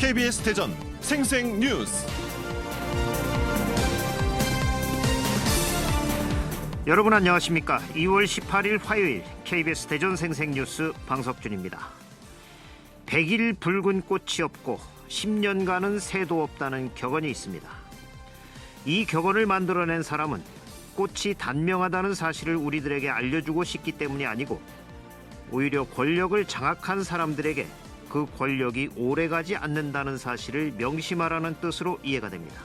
KBS 대전 생생뉴스. 여러분 안녕하십니까? 2월 18일 화요일 KBS 대전 생생뉴스 방석준입니다. 100일 붉은 꽃이 없고 10년간은 새도 없다는 격언이 있습니다. 이 격언을 만들어낸 사람은 꽃이 단명하다는 사실을 우리들에게 알려주고 싶기 때문이 아니고 오히려 권력을 장악한 사람들에게 그 권력이 오래가지 않는다는 사실을 명심하라는 뜻으로 이해가 됩니다.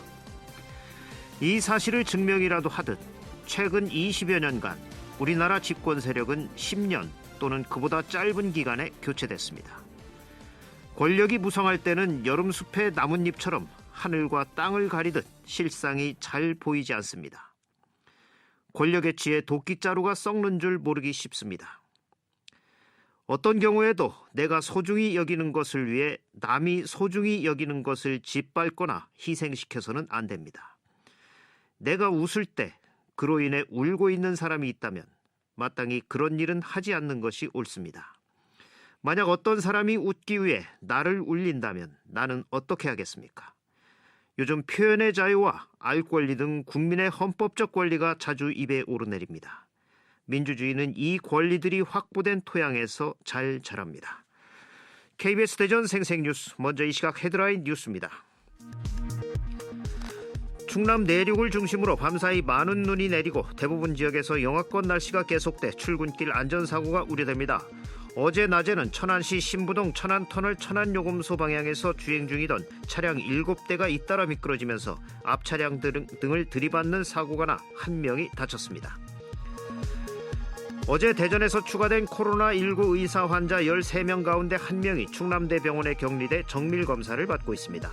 이 사실을 증명이라도 하듯 최근 20여 년간 우리나라 집권 세력은 10년 또는 그보다 짧은 기간에 교체됐습니다. 권력이 무성할 때는 여름숲의 나뭇잎처럼 하늘과 땅을 가리듯 실상이 잘 보이지 않습니다. 권력에 취해 도끼자루가 썩는 줄 모르기 쉽습니다. 어떤 경우에도 내가 소중히 여기는 것을 위해 남이 소중히 여기는 것을 짓밟거나 희생시켜서는 안 됩니다. 내가 웃을 때 그로 인해 울고 있는 사람이 있다면 마땅히 그런 일은 하지 않는 것이 옳습니다. 만약 어떤 사람이 웃기 위해 나를 울린다면 나는 어떻게 하겠습니까? 요즘 표현의 자유와 알 권리 등 국민의 헌법적 권리가 자주 입에 오르내립니다. 민주주의는 이 권리들이 확보된 토양에서 잘 자랍니다. KBS 대전 생생뉴스, 먼저 이 시각 헤드라인 뉴스입니다. 충남 내륙을 중심으로 밤사이 많은 눈이 내리고 대부분 지역에서 영하권 날씨가 계속돼 출근길 안전사고가 우려됩니다. 어제 낮에는 천안시 신부동 천안터널 천안요금소 방향에서 주행 중이던 차량 7대가 잇따라 미끄러지면서 앞 차량 등을 들이받는 사고가 나 한 명이 다쳤습니다. 어제 대전에서 추가된 코로나19 의사 환자 13명 가운데 1명이 충남대병원에 격리돼 정밀검사를 받고 있습니다.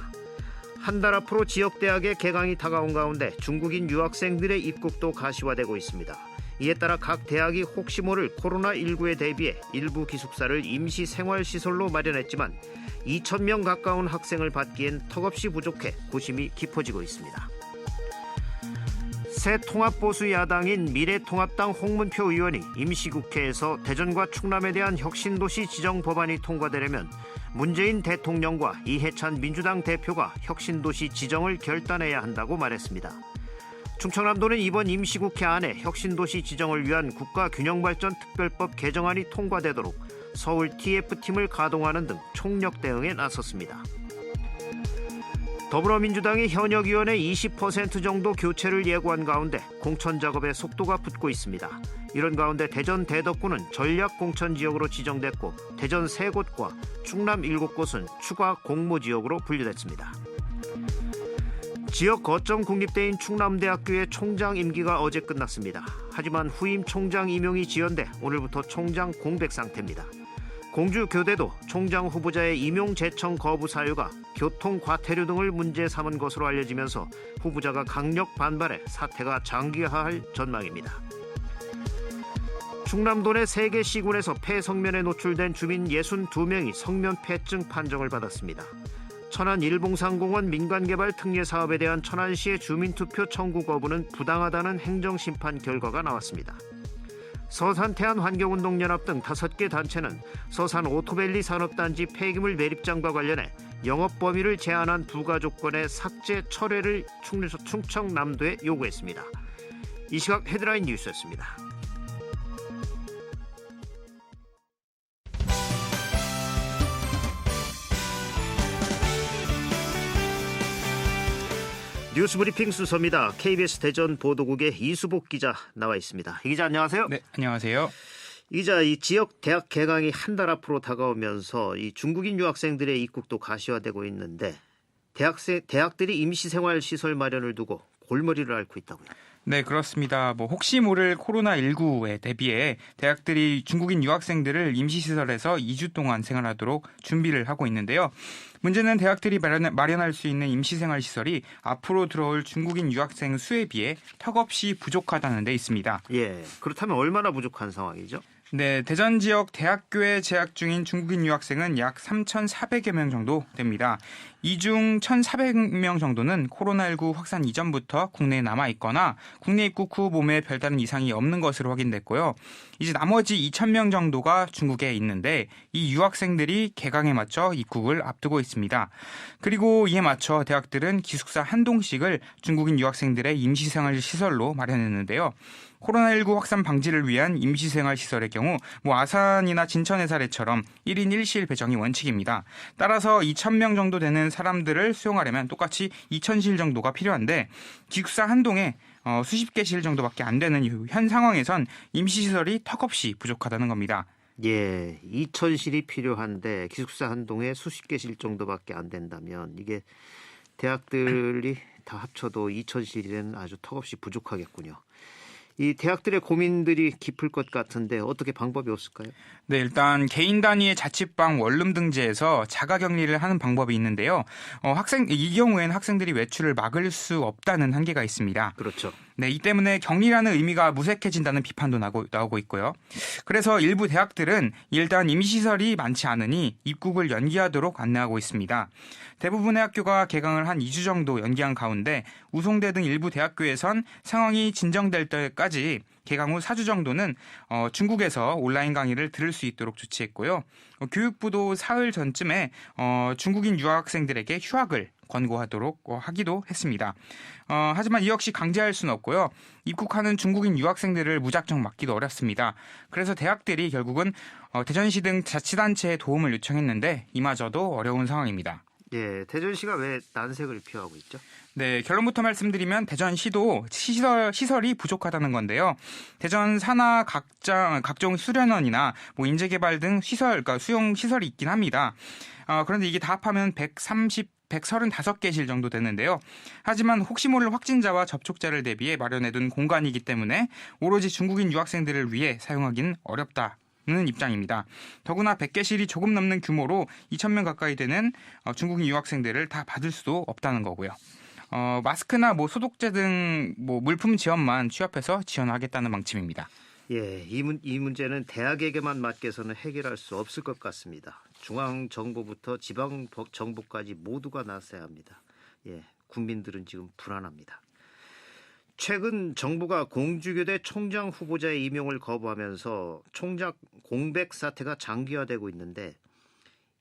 한 달 앞으로 지역대학의 개강이 다가온 가운데 중국인 유학생들의 입국도 가시화되고 있습니다. 이에 따라 각 대학이 혹시 모를 코로나19에 대비해 일부 기숙사를 임시 생활시설로 마련했지만 2,000명 가까운 학생을 받기엔 턱없이 부족해 고심이 깊어지고 있습니다. 새 통합보수 야당인 미래통합당 홍문표 의원이 임시국회에서 대전과 충남에 대한 혁신도시 지정 법안이 통과되려면 문재인 대통령과 이해찬 민주당 대표가 혁신도시 지정을 결단해야 한다고 말했습니다. 충청남도는 이번 임시국회 안에 혁신도시 지정을 위한 국가균형발전특별법 개정안이 통과되도록 서울 TF팀을 가동하는 등 총력 대응에 나섰습니다. 더불어민주당이 현역위원회 20% 정도 교체를 예고한 가운데 공천 작업에 속도가 붙고 있습니다. 이런 가운데 대전 대덕구는 전략공천지역으로 지정됐고 대전 3곳과 충남 7곳은 추가 공모지역으로 분류됐습니다. 지역 거점 국립대인 충남대학교의 총장 임기가 어제 끝났습니다. 하지만 후임 총장 임용이 지연돼 오늘부터 총장 공백 상태입니다. 공주교대도 총장 후보자의 임용 제청 거부 사유가 교통 과태료 등을 문제 삼은 것으로 알려지면서 후보자가 강력 반발해 사태가 장기화할 전망입니다. 충남도 내 3개 시군에서 폐성면에 노출된 주민 62명이 성면폐증 판정을 받았습니다. 천안 일봉산공원 민간개발 특례 사업에 대한 천안시의 주민투표 청구 거부는 부당하다는 행정심판 결과가 나왔습니다. 서산태안환경운동연합 등 5개 단체는 서산 오토밸리 산업단지 폐기물 매립장과 관련해 영업 범위를 제한한 부가조건의 삭제 철회를 충청남도에 요구했습니다. 이 시각 헤드라인 뉴스였습니다. 뉴스브리핑 순서입니다. KBS 대전 보도국의 이수복 기자 나와 있습니다. 이 기자 안녕하세요. 네, 안녕하세요. 이 기자, 이 지역 대학 개강이 한 달 앞으로 다가오면서 이 중국인 유학생들의 입국도 가시화되고 있는데 대학들이 임시생활 시설 마련을 두고 골머리를 앓고 있다고요. 네, 그렇습니다. 혹시 모를 코로나19에 대비해 대학들이 중국인 유학생들을 임시시설에서 2주 동안 생활하도록 준비를 하고 있는데요. 문제는 대학들이 마련할 수 있는 임시생활 시설이 앞으로 들어올 중국인 유학생 수에 비해 턱없이 부족하다는 데 있습니다. 예, 그렇다면 얼마나 부족한 상황이죠? 네, 대전 지역 대학교에 재학 중인 중국인 유학생은 약 3,400여 명 정도 됩니다. 이 중 1,400명 정도는 코로나19 확산 이전부터 국내에 남아 있거나 국내 입국 후 몸에 별다른 이상이 없는 것으로 확인됐고요. 이제 나머지 2,000명 정도가 중국에 있는데 이 유학생들이 개강에 맞춰 입국을 앞두고 있습니다. 그리고 이에 맞춰 대학들은 기숙사 한동씩을 중국인 유학생들의 임시생활 시설로 마련했는데요. 코로나19 확산 방지를 위한 임시생활 시설의 경우 아산이나 진천의 사례처럼 1인 1실 배정이 원칙입니다. 따라서 2,000명 정도 되는 사람들을 수용하려면 똑같이 2,000실 정도가 필요한데 기숙사 한 동에 수십 개 실 정도밖에 안 되는 현 상황에선 임시시설이 턱없이 부족하다는 겁니다. 예, 2,000실이 필요한데 기숙사 한 동에 수십 개 실 정도밖에 안 된다면 이게 대학들이 다 합쳐도 2,000실은 아주 턱없이 부족하겠군요. 이 대학들의 고민들이 깊을 것 같은데 어떻게 방법이 없을까요? 네, 일단 개인 단위의 자취방 원룸 등재해서 자가 격리를 하는 방법이 있는데요. 이 경우에는 학생들이 외출을 막을 수 없다는 한계가 있습니다. 그렇죠. 네, 이 때문에 격리라는 의미가 무색해진다는 비판도 나오고 있고요. 그래서 일부 대학들은 일단 임시시설이 많지 않으니 입국을 연기하도록 안내하고 있습니다. 대부분의 학교가 개강을 한 2주 정도 연기한 가운데 우송대 등 일부 대학교에선 상황이 진정될 때까지 개강 후 4주 정도는 중국에서 온라인 강의를 들을 수 있도록 조치했고요. 교육부도 사흘 전쯤에 중국인 유학생들에게 휴학을 권고하도록 하기도 했습니다. 하지만 이 역시 강제할 수는 없고요. 입국하는 중국인 유학생들을 무작정 막기도 어렵습니다. 그래서 대학들이 결국은 대전시 등 자치단체에 도움을 요청했는데 이마저도 어려운 상황입니다. 예, 대전시가 왜 난색을 표하고 있죠? 네, 결론부터 말씀드리면 대전시도 시설이 부족하다는 건데요. 대전 산하 각종 수련원이나 인재개발 등 그러니까 수용 시설이 있긴 합니다. 그런데 이게 다 합하면 135개 실 정도 되는데요. 하지만 혹시 모를 확진자와 접촉자를 대비해 마련해둔 공간이기 때문에 오로지 중국인 유학생들을 위해 사용하기는 어렵다는 입장입니다. 더구나 100개 실이 조금 넘는 규모로 2,000명 가까이 되는 중국인 유학생들을 다 받을 수도 없다는 거고요. 마스크나 소독제 등 물품 지원만 취합해서 지원하겠다는 방침입니다. 예, 이 문제는 대학에게만 맡겨서는 해결할 수 없을 것 같습니다. 중앙정부부터 지방정부까지 모두가 나서야 합니다. 예, 국민들은 지금 불안합니다. 최근 정부가 공주교대 총장 후보자의 임용을 거부하면서 총장 공백 사태가 장기화되고 있는데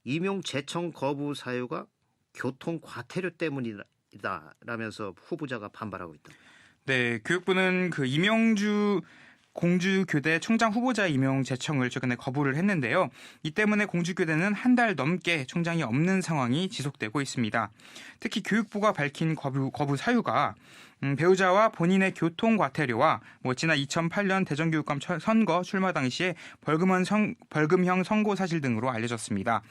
임용 제청 거부 사유가 교통 과태료 때문이다라면서 후보자가 반발하고 있다. 네, 교육부는 공주교대 총장 후보자 임용 제청을 최근에 거부를 했는데요. 이 때문에 공주교대는 한 달 넘게 총장이 없는 상황이 지속되고 있습니다. 특히 교육부가 밝힌 거부 사유가 배우자와 본인의 교통 과태료와 지난 2008년 대전교육감 선거 출마 당시에 벌금형 선고 사실 등으로 알려졌습니다.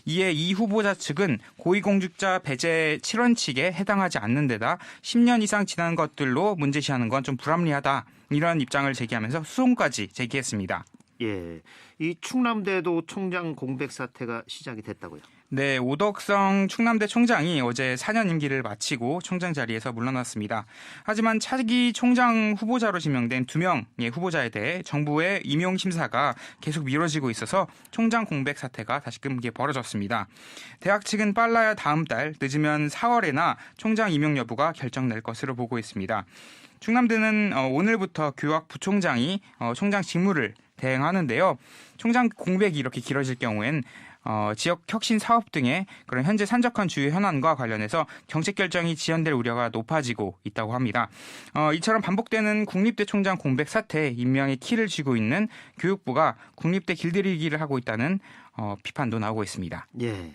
이에 이 후보자 측은 고위공직자 배제 7원칙에 해당하지 않는 데다 10년 이상 지난 것들로 문제시하는 건 좀 불합리하다. 이런 입장을 제기하면서 소송까지 제기했습니다. 예, 이 충남대도 총장 공백 사태가 시작이 됐다고요? 네, 오덕성 충남대 총장이 어제 4년 임기를 마치고 총장 자리에서 물러났습니다. 하지만 차기 총장 후보자로 지명된 2명의 후보자에 대해 정부의 임용 심사가 계속 미뤄지고 있어서 총장 공백 사태가 다시금 벌어졌습니다. 대학 측은 빨라야 다음 달, 늦으면 4월에나 총장 임용 여부가 결정될 것으로 보고 있습니다. 충남대는 오늘부터 교학부총장이 총장 직무를 대행하는데요. 총장 공백이 이렇게 길어질 경우엔 지역 혁신 사업 등의 그런 현재 산적한 주요 현안과 관련해서 정책 결정이 지연될 우려가 높아지고 있다고 합니다. 이처럼 반복되는 국립대 총장 공백 사태 임명의 키를 쥐고 있는 교육부가 국립대 길들이기를 하고 있다는 비판도 나오고 있습니다. 예.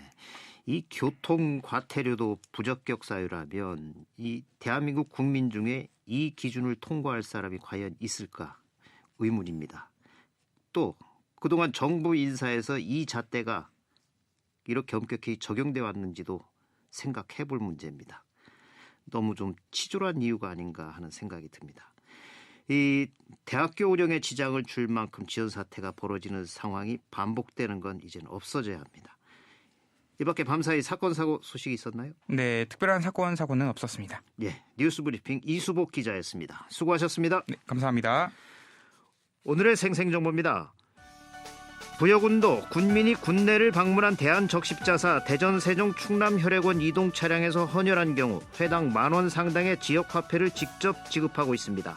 이 교통 과태료도 부적격 사유라면 이 대한민국 국민 중에 이 기준을 통과할 사람이 과연 있을까 의문입니다. 또 그동안 정부 인사에서 이 잣대가 이렇게 엄격히 적용돼 왔는지도 생각해 볼 문제입니다. 너무 좀 치졸한 이유가 아닌가 하는 생각이 듭니다. 이 대학교 운영에 지장을 줄 만큼 지연 사태가 벌어지는 상황이 반복되는 건 이제는 없어져야 합니다. 이 밖에 밤사이 사건 사고 소식이 있었나요? 네, 특별한 사고는 없었습니다. 예, 뉴스브리핑 이수복 기자였습니다. 수고하셨습니다. 네, 감사합니다. 오늘의 생생정보입니다. 부여군도 군민이 군내를 방문한 대한적십자사 대전 세종 충남 혈액원 이동 차량에서 헌혈한 경우 회당 10,000원 상당의 지역화폐를 직접 지급하고 있습니다.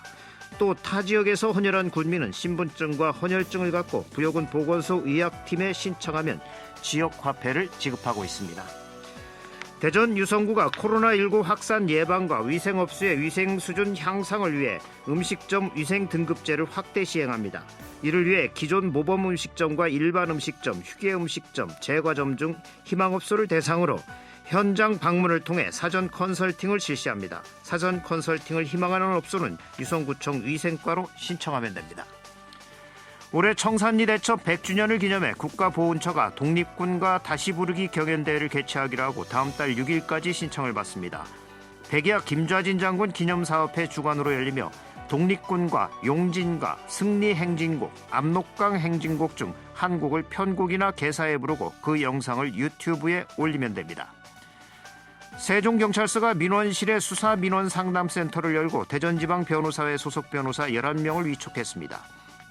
또 타 지역에서 헌혈한 군민은 신분증과 헌혈증을 갖고 부여군 보건소 의학팀에 신청하면 지역화폐를 지급하고 있습니다. 대전 유성구가 코로나19 확산 예방과 위생업소의 위생 수준 향상을 위해 음식점 위생 등급제를 확대 시행합니다. 이를 위해 기존 모범 음식점과 일반 음식점, 휴게 음식점, 제과점 중 희망업소를 대상으로 현장 방문을 통해 사전 컨설팅을 실시합니다. 사전 컨설팅을 희망하는 업소는 유성구청 위생과로 신청하면 됩니다. 올해 청산리 대첩 100주년을 기념해 국가보훈처가 독립군과 다시 부르기 경연대회를 개최하기로 하고 다음 달 6일까지 신청을 받습니다. 백야 김좌진 장군 기념사업회 주관으로 열리며 독립군과 용진가, 승리행진곡, 압록강 행진곡 중 한 곡을 편곡이나 개사해 부르고 그 영상을 유튜브에 올리면 됩니다. 세종경찰서가 민원실의 수사민원상담센터를 열고 대전지방변호사회 소속 변호사 11명을 위촉했습니다.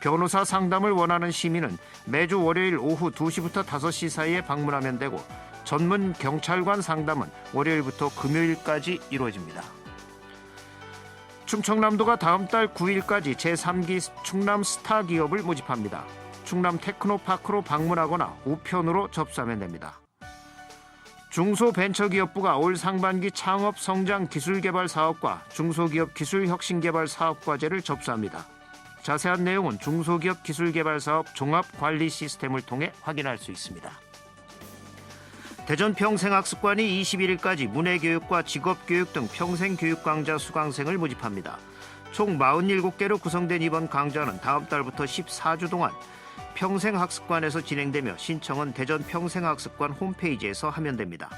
변호사 상담을 원하는 시민은 매주 월요일 오후 2시부터 5시 사이에 방문하면 되고 전문 경찰관 상담은 월요일부터 금요일까지 이루어집니다. 충청남도가 다음 달 9일까지 제3기 충남 스타 기업을 모집합니다. 충남 테크노파크로 방문하거나 우편으로 접수하면 됩니다. 중소벤처기업부가 올 상반기 창업 성장 기술개발 사업과 중소기업 기술혁신개발 사업과제를 접수합니다. 자세한 내용은 중소기업 기술개발사업 종합관리 시스템을 통해 확인할 수 있습니다. 대전 평생학습관이 21일까지 문해교육과 직업교육 등 평생교육 강좌 수강생을 모집합니다. 총 47개로 구성된 이번 강좌는 다음 달부터 14주 동안 평생학습관에서 진행되며 신청은 대전 평생학습관 홈페이지에서 하면 됩니다.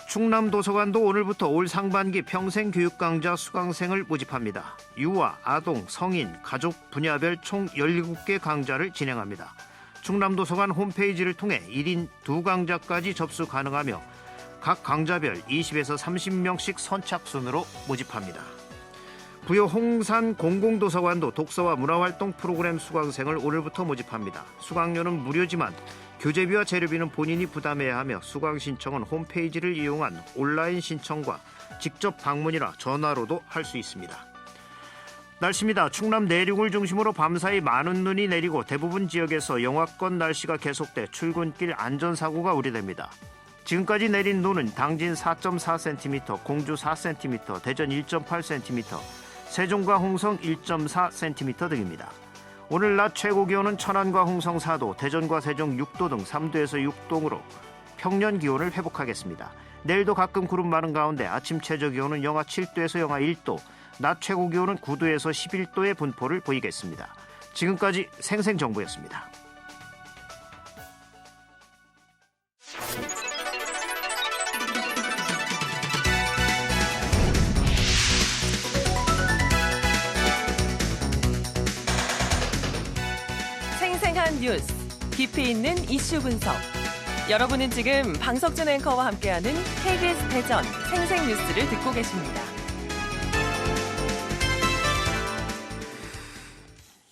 충남도서관도 오늘부터 올 상반기 평생교육강좌 수강생을 모집합니다. 유아, 아동, 성인, 가족 분야별 총 17개 강좌를 진행합니다. 충남도서관 홈페이지를 통해 1인 2강좌까지 접수 가능하며 각 강좌별 20에서 30명씩 선착순으로 모집합니다. 부여 홍산 공공도서관도 독서와 문화활동 프로그램 수강생을 오늘부터 모집합니다. 수강료는 무료지만 교재비와 재료비는 본인이 부담해야 하며 수강 신청은 홈페이지를 이용한 온라인 신청과 직접 방문이나 전화로도 할 수 있습니다. 날씨입니다. 충남 내륙을 중심으로 밤사이 많은 눈이 내리고 대부분 지역에서 영하권 날씨가 계속돼 출근길 안전사고가 우려됩니다. 지금까지 내린 눈은 당진 4.4cm, 공주 4cm, 대전 1.8cm, 세종과 홍성 1.4cm 등입니다. 오늘 낮 최고기온은 천안과 홍성 4도, 대전과 세종 6도 등 3도에서 6도로 평년 기온을 회복하겠습니다. 내일도 가끔 구름 많은 가운데 아침 최저기온은 영하 7도에서 영하 1도, 낮 최고기온은 9도에서 11도의 분포를 보이겠습니다. 지금까지 생생정보였습니다. 생생한 뉴스, 깊이 있는 이슈 분석. 여러분은 지금 방석준 앵커와 함께하는 KBS 대전 생생뉴스를 듣고 계십니다.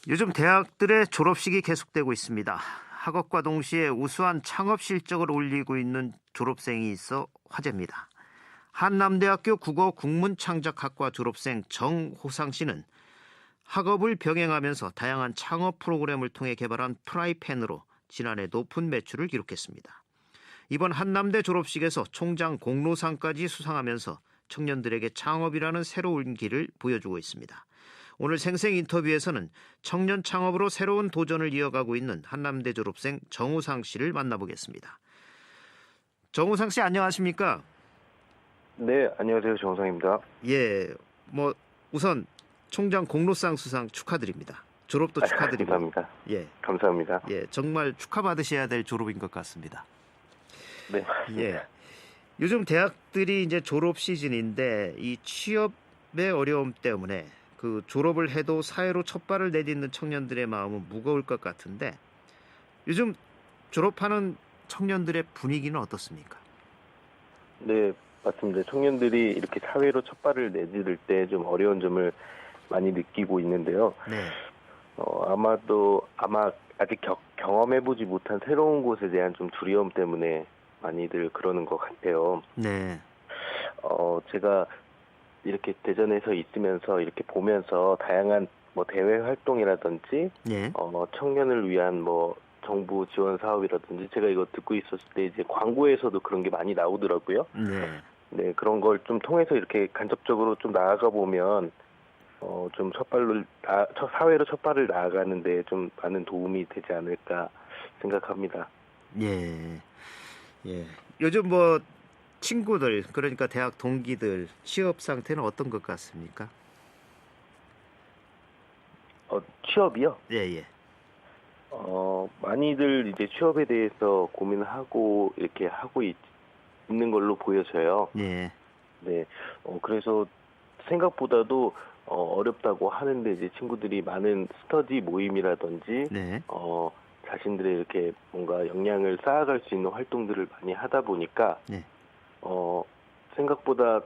요즘 대학들의 졸업식이 계속되고 있습니다. 학업과 동시에 우수한 창업 실적을 올리고 있는 졸업생이 있어 화제입니다. 한남대학교 국어국문창작학과 졸업생 정호상 씨는 학업을 병행하면서 다양한 창업 프로그램을 통해 개발한 프라이팬으로 지난해 높은 매출을 기록했습니다. 이번 한남대 졸업식에서 총장 공로상까지 수상하면서 청년들에게 창업이라는 새로운 길을 보여주고 있습니다. 오늘 생생 인터뷰에서는 청년 창업으로 새로운 도전을 이어가고 있는 한남대 졸업생 정우상 씨를 만나보겠습니다. 정우상 씨 안녕하십니까? 네, 안녕하세요. 정우상입니다. 예, 우선 총장 공로상 수상 축하드립니다. 졸업도 축하드리고. 감사합니다. 예, 감사합니다. 예, 정말 축하받으셔야 될 졸업인 것 같습니다. 네. 예, 요즘 대학들이 이제 졸업 시즌인데 이 취업의 어려움 때문에 그 졸업을 해도 사회로 첫 발을 내딛는 청년들의 마음은 무거울 것 같은데 요즘 졸업하는 청년들의 분위기는 어떻습니까? 네, 맞습니다. 청년들이 이렇게 사회로 첫 발을 내디딜 때 좀 어려운 점을 많이 느끼고 있는데요. 네. 아마 아직 경험해보지 못한 새로운 곳에 대한 좀 두려움 때문에 많이들 그러는 것 같아요. 네. 제가 이렇게 대전에서 있으면서 이렇게 보면서 다양한 뭐 대외 활동이라든지 예. 청년을 위한 뭐 정부 지원 사업이라든지 제가 이거 듣고 있었을 때 이제 광고에서도 그런 게 많이 나오더라고요. 네. 네, 그런 걸 좀 통해서 이렇게 간접적으로 좀 나아가 보면 좀 사회로 첫 발을 나아가는데 좀 많은 도움이 되지 않을까 생각합니다. 예. 예. 요즘 뭐 친구들, 그러니까 대학 동기들 취업 상태는 어떤 것 같습니까? 취업이요? 예, 예. 많이들 이제 취업에 대해서 고민을 하고 이렇게 하고 있는 걸로 보여져요. 예. 네, 그래서 생각보다도 어렵다고 하는데 이제 친구들이 많은 스터디 모임이라든지 네. 자신들의 이렇게 뭔가 역량을 쌓아갈 수 있는 활동들을 많이 하다 보니까 네. 생각보다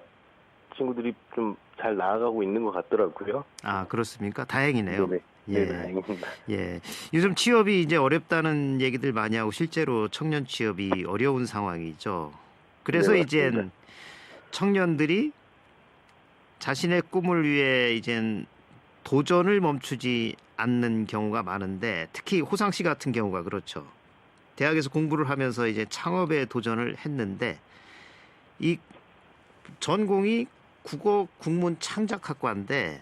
친구들이 좀 잘 나아가고 있는 것 같더라고요. 아, 그렇습니까? 다행이네요. 네네. 예. 네, 다행입니다. 예. 요즘 취업이 이제 어렵다는 얘기들 많이 하고 실제로 청년 취업이 어려운 상황이죠. 그래서 네, 이젠 맞습니다. 청년들이 자신의 꿈을 위해 이젠 도전을 멈추지 않는 경우가 많은데 특히 호상 씨 같은 경우가 그렇죠. 대학에서 공부를 하면서 이제 창업에 도전을 했는데 이 전공이 국어 국문 창작학과인데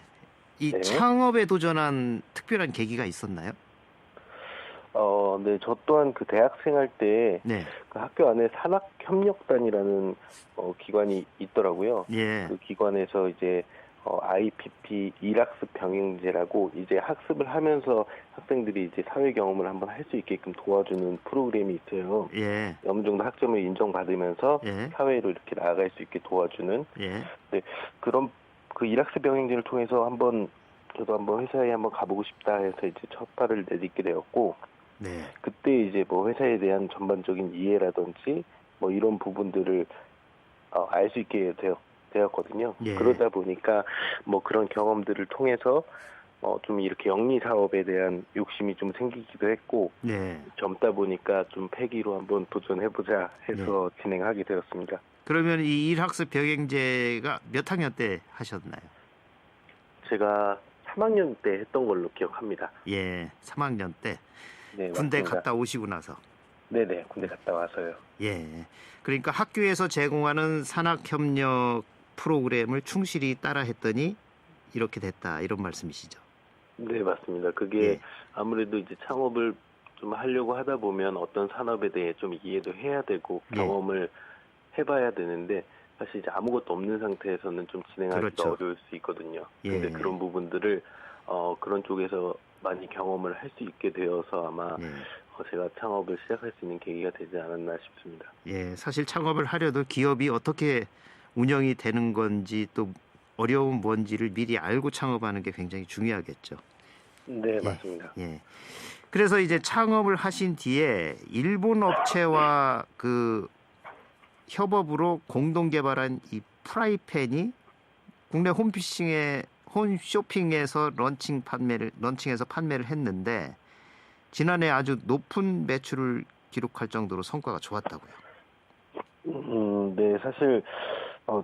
이 네. 창업에 도전한 특별한 계기가 있었나요? 네, 저 또한 그 대학생활 때 네. 그 학교 안에 산학협력단이라는 기관이 있더라고요. 예. 그 기관에서 이제 IPP 일학습 병행제라고 이제 학습을 하면서 학생들이 이제 사회 경험을 한번 할 수 있게끔 도와주는 프로그램이 있어요. 예. 어느 정도 학점을 인정받으면서 예. 사회로 이렇게 나아갈 수 있게 도와주는 예. 그런 그 일학습 병행제를 통해서 저도 한번 회사에 한번 가보고 싶다 해서 이제 첫 발을 내딛게 되었고 네. 그때 이제 뭐 회사에 대한 전반적인 이해라든지 뭐 이런 부분들을 알 수 있게 되었거든요. 예. 그러다 보니까 뭐 그런 경험들을 통해서 좀 이렇게 영리 사업에 대한 욕심이 좀 생기기도 했고 네. 젊다 보니까 좀 패기로 한번 도전해보자 해서 진행하게 되었습니다. 그러면 이 일학습 병행제가 몇 학년 때 하셨나요? 제가 3학년 때 했던 걸로 기억합니다. 예. 3학년 때 네, 군대 맞습니다. 갔다 오시고 나서. 네네, 군대 갔다 와서요. 예. 그러니까 학교에서 제공하는 산학협력 프로그램을 충실히 따라 했더니 이렇게 됐다. 이런 말씀이시죠? 네, 맞습니다. 그게 예. 아무래도 이제 창업을 좀 하려고 하다 보면 어떤 산업에 대해 좀 이해도 해야 되고 예. 경험을 해봐야 되는데 사실 이제 아무것도 없는 상태에서는 좀 진행하기가 그렇죠. 어려울 수 있거든요. 예. 근데 그런 부분들을 그런 쪽에서 많이 경험을 할 수 있게 되어서 아마 예. 제가 창업을 시작할 수 있는 계기가 되지 않았나 싶습니다. 예. 사실 창업을 하려도 기업이 어떻게 운영이 되는 건지 또 어려움 뭔지를 미리 알고 창업하는 게 굉장히 중요하겠죠. 네, 맞습니다. 예. 그래서 이제 창업을 하신 뒤에 일본 업체와 그 협업으로 공동 개발한 이 프라이팬이 국내 홈쇼핑에서 런칭해서 판매를 했는데 지난해 아주 높은 매출을 기록할 정도로 성과가 좋았다고요. 네, 사실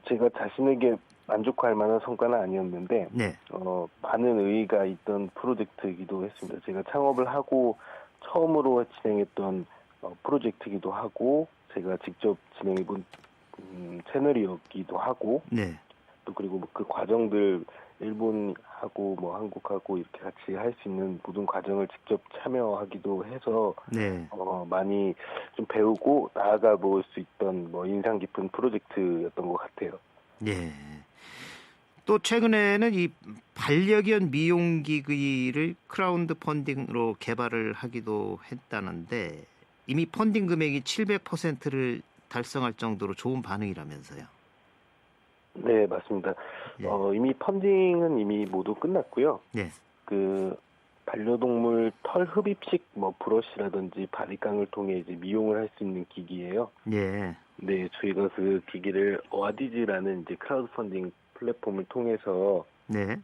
제가 자신에게 만족할 만한 성과는 아니었는데 네. 많은 의의가 있던 프로젝트이기도 했습니다. 제가 창업을 하고 처음으로 진행했던 프로젝트이기도 하고 제가 직접 진행해본 채널이었기도 하고 네. 또 그리고 그 과정들 일본하고 뭐 한국하고 이렇게 같이 할 수 있는 모든 과정을 직접 참여하기도 해서 네. 많이 좀 배우고 나아가 볼 수 있던 뭐 인상 깊은 프로젝트였던 것 같아요. 예. 또 최근에는 이 반려견 미용기기를 크라우드 펀딩으로 개발을 하기도 했다는데 이미 펀딩 금액이 700%를 달성할 정도로 좋은 반응이라면서요. 네, 맞습니다. 예. 이미 펀딩은 이미 모두 끝났고요. 예. 그 반려동물 털 흡입식 뭐 브러쉬라든지 바리깡을 통해 이제 미용을 할 수 있는 기기예요. 예. 네, 저희가 그 기기를 어디지라는 이제 크라우드 펀딩 플랫폼을 통해서 네.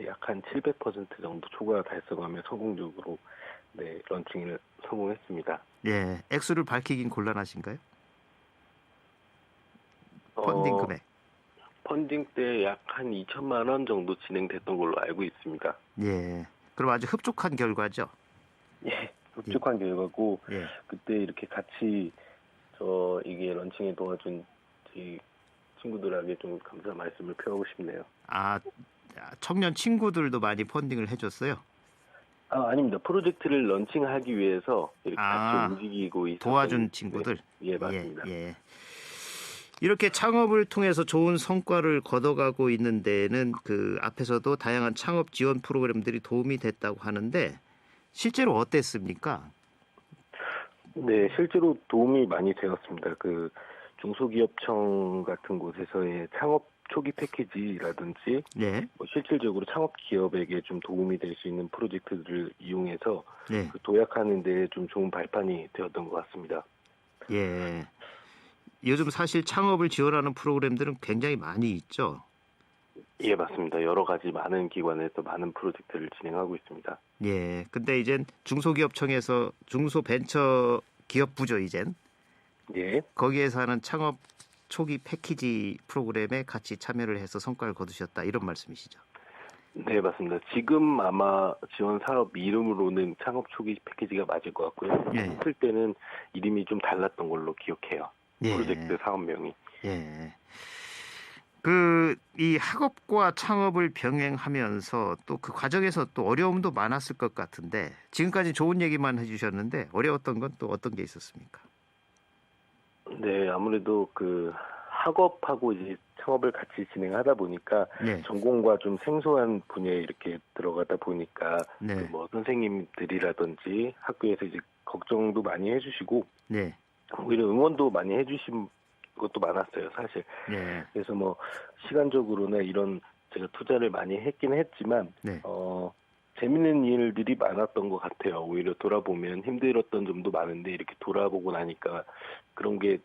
약 한 700% 정도 초과 달성하며 성공적으로 네, 런칭을 성공했습니다. 예. 액수를 밝히긴 곤란하신가요? 펀딩 금액. 펀딩 때 약 한 2천만 원 정도 진행됐던 걸로 알고 있습니다. 예. 그럼 아주 흡족한 결과죠. 예, 흡족한 결과고 예. 그때 이렇게 같이 이게 런칭에 도와준 저희 친구들에게 좀 감사 말씀을 표하고 싶네요. 아, 청년 친구들도 많이 펀딩을 해줬어요. 아닙니다. 프로젝트를 런칭하기 위해서 이렇게 같이 움직이고 있었던 도와준 친구들. 네, 예, 맞습니다. 예. 이렇게 창업을 통해서 좋은 성과를 거둬가고 있는 데는 그 앞에서도 다양한 창업 지원 프로그램들이 도움이 됐다고 하는데 실제로 어땠습니까? 네, 실제로 도움이 많이 되었습니다. 그 중소기업청 같은 곳에서의 창업 초기 패키지라든지 네. 실질적으로 창업 기업에게 좀 도움이 될 수 있는 프로젝트들을 이용해서 네. 그 도약하는 데 좀 좋은 발판이 되었던 것 같습니다. 예. 요즘 사실 창업을 지원하는 프로그램들은 굉장히 많이 있죠. 예, 맞습니다. 여러 가지 많은 기관에서 많은 프로젝트를 진행하고 있습니다. 예. 근데 이젠 중소기업청에서 중소벤처기업부죠, 이젠. 예. 거기에서 하는 창업 초기 패키지 프로그램에 같이 참여를 해서 성과를 거두셨다. 이런 말씀이시죠. 네, 맞습니다. 지금 아마 지원 사업 이름으로는 창업 초기 패키지가 맞을 것 같고요. 예. 했을 때는 이름이 좀 달랐던 걸로 기억해요. 예. 프로젝트 사업명이. 예. 이 학업과 창업을 병행하면서 또 그 과정에서 또 어려움도 많았을 것 같은데 지금까지 좋은 얘기만 해주셨는데 어려웠던 건 또 어떤 게 있었습니까? 네, 아무래도 그 학업하고 이제 창업을 같이 진행하다 보니까 네. 전공과 좀 생소한 분야에 이렇게 들어가다 보니까 네. 그 뭐 선생님들이라든지 학교에서 이제 걱정도 많이 해주시고 네. 오히려 응원도 많이 해주신 것도 많았어요, 사실. 네. 그래서 뭐 시간적으로나 이런 제가 투자를 많이 했긴 했지만 네. 재밌는 일들이 많았던 것 같아요. 오히려 돌아보면 힘들었던 점도 많은데 이렇게 돌아보고 나니까 그런 게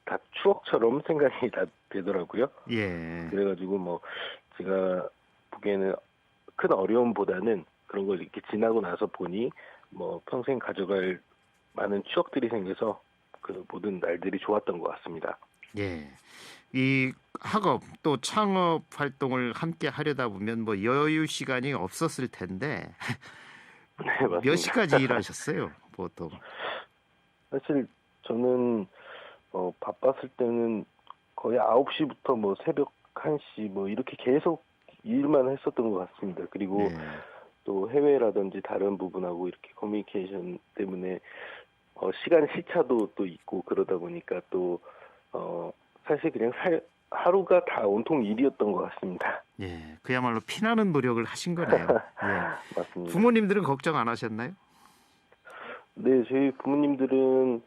다 추억처럼 생각이 다 되더라고요. 예. 그래가지고 뭐 제가 보기에는 큰 어려움보다는 그런 걸 이렇게 지나고 나서 보니 뭐 평생 가져갈 많은 추억들이 생겨서 그 모든 날들이 좋았던 것 같습니다. 예. 이 학업 또 창업 활동을 함께 하려다 보면 뭐 여유 시간이 없었을 텐데 네, 맞습니다. 몇 시까지 일하셨어요, 보통? 사실 저는 바빴을 때는 거의 9시부터 뭐 새벽 1시 뭐 이렇게 계속 일만 했었던 것 같습니다. 그리고 네. 또 해외라든지 다른 부분하고 이렇게 커뮤니케이션 때문에 시간 시차도 또 있고 그러다 보니까 또 사실 그냥 하루가 다 온통 일이었던 것 같습니다. 예, 그야말로 피나는 노력을 하신 거네요. 예. 맞습니다. 부모님들은 걱정 안 하셨나요? 네, 저희 부모님들은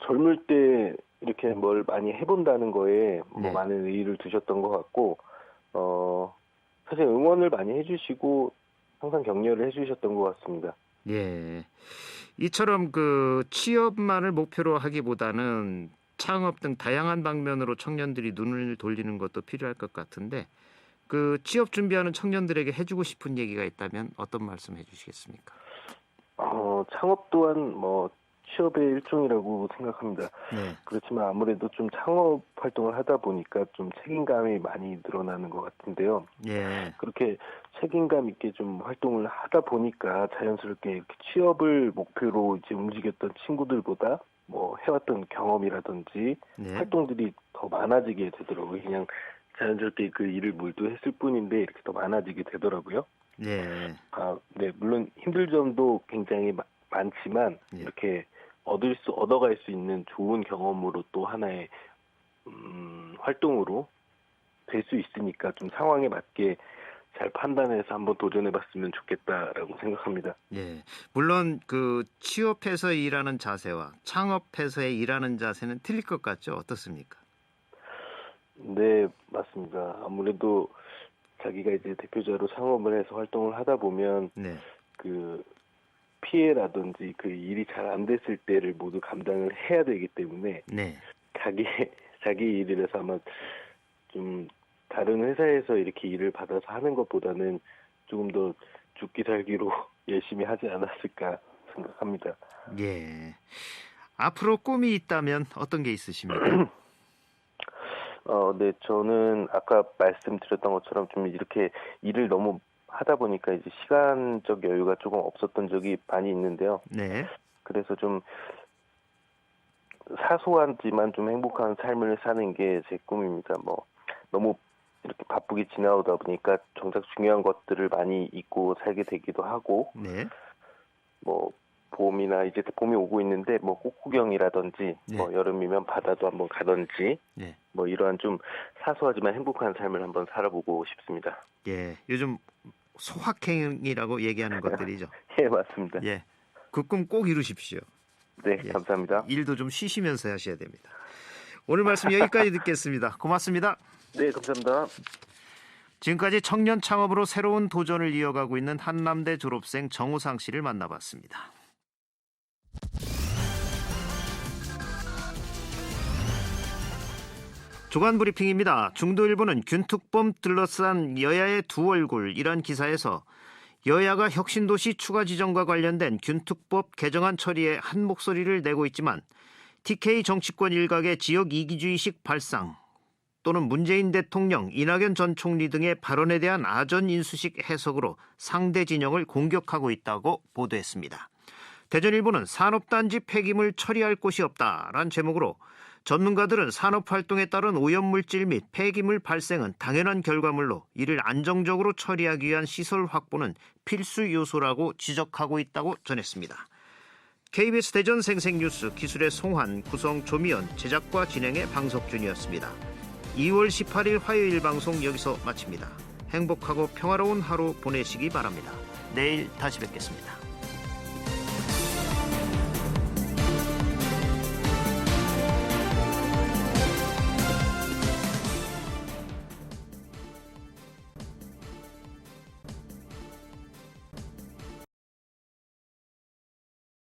젊을 때 이렇게 뭘 많이 해본다는 거에 뭐 네. 많은 의의를 두셨던 것 같고, 사실 응원을 많이 해주시고 항상 격려를 해주셨던 것 같습니다. 예. 이처럼 그 취업만을 목표로 하기보다는 창업 등 다양한 방면으로 청년들이 눈을 돌리는 것도 필요할 것 같은데 그 취업 준비하는 청년들에게 해주고 싶은 얘기가 있다면 어떤 말씀 해주시겠습니까? 창업 또한 뭐 취업의 일종이라고 생각합니다. 네. 그렇지만 아무래도 좀 창업 활동을 하다 보니까 좀 책임감이 많이 늘어나는 것 같은데요. 예. 그렇게 책임감 있게 좀 활동을 하다 보니까 자연스럽게 이렇게 취업을 목표로 이제 움직였던 친구들보다 뭐 해왔던 경험이라든지 네. 활동들이 더 많아지게 되더라고요. 그냥 자연스럽게 그 일을 몰두했을 뿐인데 이렇게 더 많아지게 되더라고요. 네. 네, 물론 힘들 점도 굉장히 많지만 예. 이렇게 얻어갈 수 있는 좋은 경험으로 또 하나의 활동으로 될 수 있으니까 좀 상황에 맞게 잘 판단해서 한번 도전해봤으면 좋겠다라고 생각합니다. 예. 물론 그 취업해서 일하는 자세와 창업해서 일하는 자세는 틀릴 것 같죠? 어떻습니까? 네, 맞습니다. 아무래도 자기가 이제 대표자로 창업을 해서 활동을 하다 보면 네. 그 피해라든지 그 일이 잘 안 됐을 때를 모두 감당을 해야 되기 때문에 네. 자기 일이라서 아마 좀 다른 회사에서 이렇게 일을 받아서 하는 것보다는 조금 더 죽기 살기로 열심히 하지 않았을까 생각합니다. 예. 앞으로 꿈이 있다면 어떤 게 있으십니까? 네, 저는 아까 말씀드렸던 것처럼 좀 이렇게 일을 너무 하다 보니까 이제 시간적 여유가 조금 없었던 적이 많이 있는데요. 네. 그래서 좀 사소하지만 좀 행복한 삶을 사는 게 제 꿈입니다. 뭐 너무 이렇게 바쁘게 지나오다 보니까 정작 중요한 것들을 많이 잊고 살게 되기도 하고, 네. 뭐 봄이나 이제 봄이 오고 있는데 뭐 꽃구경이라든지 네. 뭐 여름이면 바다도 한번 가든지 네. 뭐 이러한 좀 사소하지만 행복한 삶을 한번 살아보고 싶습니다. 예. 요즘 소확행이라고 얘기하는 것들이죠. 예, 맞습니다. 예. 그 꿈 꼭 이루십시오. 네, 예. 감사합니다. 일도 좀 쉬시면서 하셔야 됩니다. 오늘 말씀 여기까지 듣겠습니다. 고맙습니다. 네, 감사합니다. 지금까지 청년 창업으로 새로운 도전을 이어가고 있는 한남대 졸업생 정우상 씨를 만나봤습니다. 주간 브리핑입니다. 중도일보는 균특범 둘러싼 여야의 두 얼굴이란 기사에서 여야가 혁신도시 추가 지정과 관련된 균특법 개정안 처리에 한 목소리를 내고 있지만 TK 정치권 일각의 지역 이기주의식 발상 또는 문재인 대통령, 이낙연 전 총리 등의 발언에 대한 아전 인수식 해석으로 상대 진영을 공격하고 있다고 보도했습니다. 대전일보는 산업단지 폐기물 처리할 곳이 없다란 제목으로 전문가들은 산업활동에 따른 오염물질 및 폐기물 발생은 당연한 결과물로 이를 안정적으로 처리하기 위한 시설 확보는 필수 요소라고 지적하고 있다고 전했습니다. KBS 대전 생생뉴스 기술의 송환, 구성 조미연, 제작과 진행의 방석준이었습니다. 2월 18일 화요일 방송 여기서 마칩니다. 행복하고 평화로운 하루 보내시기 바랍니다. 내일 다시 뵙겠습니다.